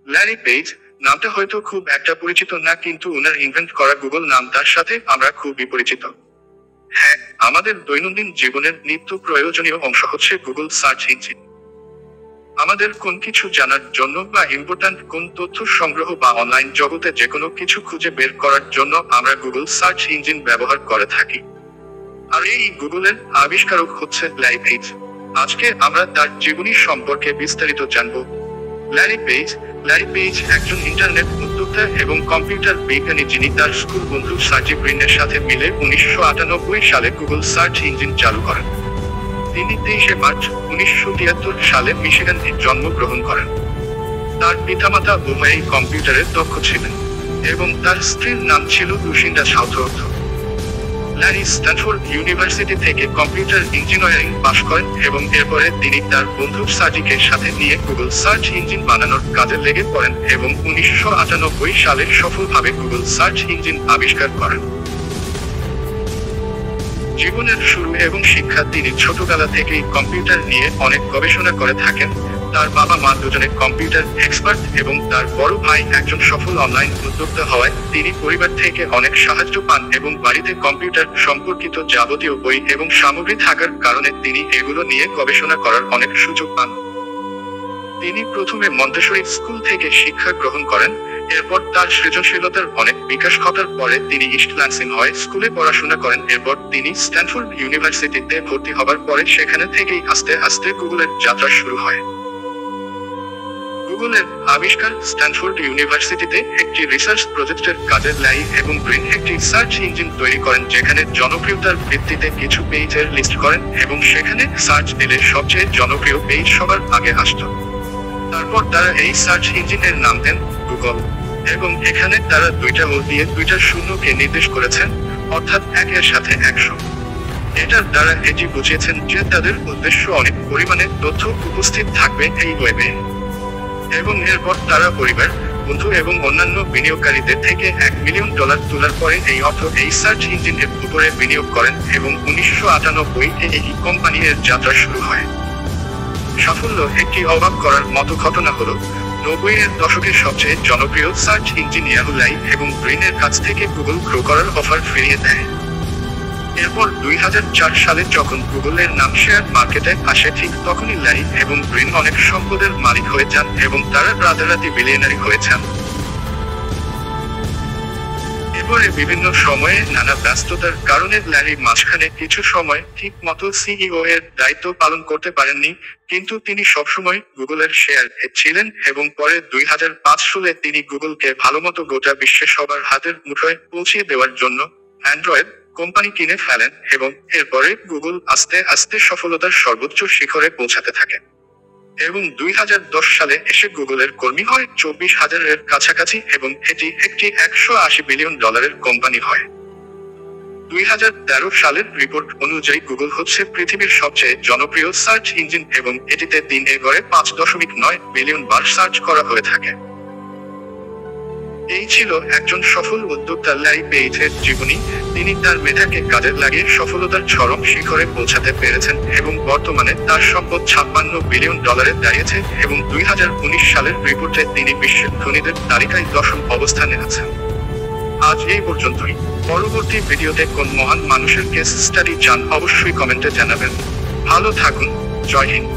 Larry page নামটা হয়তো খুব একটা পরিচিত না, কিন্তু ওনার ইনভেন্ট করা গুগল নামটার সাথে আমরা খুবই পরিচিত। হ্যাঁ, আমাদের দৈনন্দিন জীবনের নিত্য প্রয়োজনীয় অংশ হচ্ছে গুগল সার্চ ইঞ্জিন। আমাদের কোন কিছু জানার জন্য বা ইম্পর্ট্যান্ট কোন তথ্য সংগ্রহ বা অনলাইন জগতে যে কোনো কিছু খুঁজে বের করার জন্য আমরা গুগল সার্চ ইঞ্জিন ব্যবহার করে থাকি। আর এই গুগলের আবিষ্কারক হচ্ছে ল্যারি পেজ। আজকে আমরা তার জীবনী সম্পর্কে বিস্তারিত জানব। ল্যারি পেজ একজন ইন্টারনেট উদ্যোক্তা এবং কম্পিউটার বিজ্ঞানী, যিনি তার স্কুল বন্ধু সার্জি ব্রিনের সাথে মিলে 1998 সালে গুগল সার্চ ইঞ্জিন চালু করেন। তিনি 23 মার্চ 1973 সালে মিশিগানে জন্মগ্রহণ করেন। তার পিতামাতা উভয়েই কম্পিউটারে দক্ষ ছিলেন এবং তার স্ত্রীর নাম ছিল লুসিন্ডা সাউথওর্থ। ল্যারি স্ট্যানফোর্ড ইউনিভার্সিটি থেকে কম্পিউটার ইঞ্জিনিয়ারিং পাশ করেন এবং এরপরে তিনি তার বন্ধু সার্জিকে সাথে নিয়ে গুগল সার্চ ইঞ্জিন বানানোর কাজে লেগে পড়েন এবং 1998 সালে সফলভাবে গুগল সার্চ ইঞ্জিন আবিষ্কার করেন। জীবনের শুরু এবং শিক্ষা: তিনি ছোটবেলা থেকেই কম্পিউটার নিয়ে অনেক গবেষণা করে থাকেন। তার বাবা মা দুজনে কম্পিউটার এক্সপার্ট এবং তার বড় ভাই একজন সফল অনলাইন উদ্যোক্তা হওয়ায় তিনি পরিবার থেকে অনেক সাহায্য পান এবং বাড়িতে কম্পিউটার সম্পর্কিত যাবতীয় বই এবং সামগ্রী থাকার কারণে তিনি এগুলো নিয়ে গবেষণা করার অনেক সুযোগ পান। তিনি প্রথমে মন্তেসরি স্কুল থেকে শিক্ষা গ্রহণ করেন। এরপর তার সৃজনশীলতার অনেক বিকাশ ঘটার পরে তিনি ইস্ট ল্যান্সিং হাই স্কুলে পড়াশোনা করেন। এরপর তিনি স্ট্যানফোর্ড ইউনিভার্সিটিতে ভর্তি হবার পরে সেখানে থেকেই আস্তে আস্তে গুগলের যাত্রা শুরু হয়। গুগলের আবিষ্কার: স্ট্যানফোর্ড ইউনিভার্সিটিতে একটি রিসার্চ প্রজেক্টের কাজে ল্যারি এবং ব্রিন একটি সার্চ ইঞ্জিন তৈরি করেন, যেখানে জনপ্রিয়তার ভিত্তিতে কিছু পেজের লিস্ট করেন এবং সেখানে সার্চ দিলে সবচেয়ে জনপ্রিয় পেজ সবার আগে আসত। তারপর তারা এই সার্চ ইঞ্জিনের নাম দেন গুগল এবং এখানে তারা দুইটা ও দিয়ে দুইটা শূন্যকে নির্দেশ করেছেন, অর্থাৎ একের সাথে 100। এটার দ্বারা এটি বুঝিয়েছেন যে তাদের উদ্দেশ্য অনেক পরিমাণে তথ্য উপস্থিত থাকবে এই ওয়েবে। এবং এরপর তারা পরিবার, বন্ধু এবং অন্যান্য বিনিয়োগকারীদের থেকে $1 মিলিয়ন তোলার পরে এই অর্থ এই সার্চ ইঞ্জিনের উপরে বিনিয়োগ করেন এবং 1998 এই কোম্পানি এর যাত্রা শুরু হয়। সাফল্য: একটি অবাক করার মতো ঘটনা হলো 90-এর দশকের সবচেয়ে জনপ্রিয় সার্চ ইঞ্জিন ইয়াহু লাইভ এবং ব্রিনের কাছ থেকে গুগল গ্রো করার অফার ফিরিয়ে দেয়। এরপর 2004 সালে যখন গুগলের নাম শেয়ার মার্কেটে আসে, ঠিক তখনই ল্যারি এবং ব্রিন অনেক সম্পদের মালিক হয়ে যান এবং তারা রাতারাতি বিলিয়নারি হয়ে যান। এরপরে বিভিন্ন সময়ে নানা ব্যস্ততার কারণে ল্যারি মাঝখানে কিছু সময় ঠিক মতো সিইও এর দায়িত্ব পালন করতে পারেননি, কিন্তু তিনি সবসময় গুগলের শেয়ার ছিলেন এবং পরে 2005 সালে তিনি গুগলকে ভালোমতো গোটা বিশ্বে সবার হাতের মুঠোয় পৌঁছে দেওয়ার জন্য অ্যান্ড্রয়েড কোম্পানি কিনে ফেলেন এবং এরপরে গুগল আস্তে আস্তে সফলতার সর্বোচ্চ শিখরে পৌঁছাতে থাকে এবং 2010 সালে এসে গুগলের কর্মী হয় 24,000-এর কাছাকাছি এবং এটি একটি $180 বিলিয়ন কোম্পানি হয়। 2013 সালের রিপোর্ট অনুযায়ী গুগল হচ্ছে পৃথিবীর সবচেয়ে জনপ্রিয় সার্চ ইঞ্জিন এবং এটিতে দিনে গড়ে 5.9 বিলিয়ন বার সার্চ করা হয়ে থাকে। এই ছিল একজন সফল উদ্যোক্তা ল্যারি পেজের জীবনী। তিনি তার মেধাকে কাজে লাগিয়ে সফলতার চরম শিখরে পৌঁছাতে পেরেছেন এবং বর্তমানে তার সম্পদ $56 বিলিয়ন দাঁড়িয়েছে এবং 2019 সালের রিপোর্টে তিনি বিশ্বের ধনীদের তালিকায় 10ম অবস্থানে আছেন। আজ এই পর্যন্তই। পরবর্তী ভিডিওতে কোন মহান মানুষের কেস স্টাডি চান অবশ্যই কমেন্টে জানাবেন। ভালো থাকুন। জয় হিন্দ।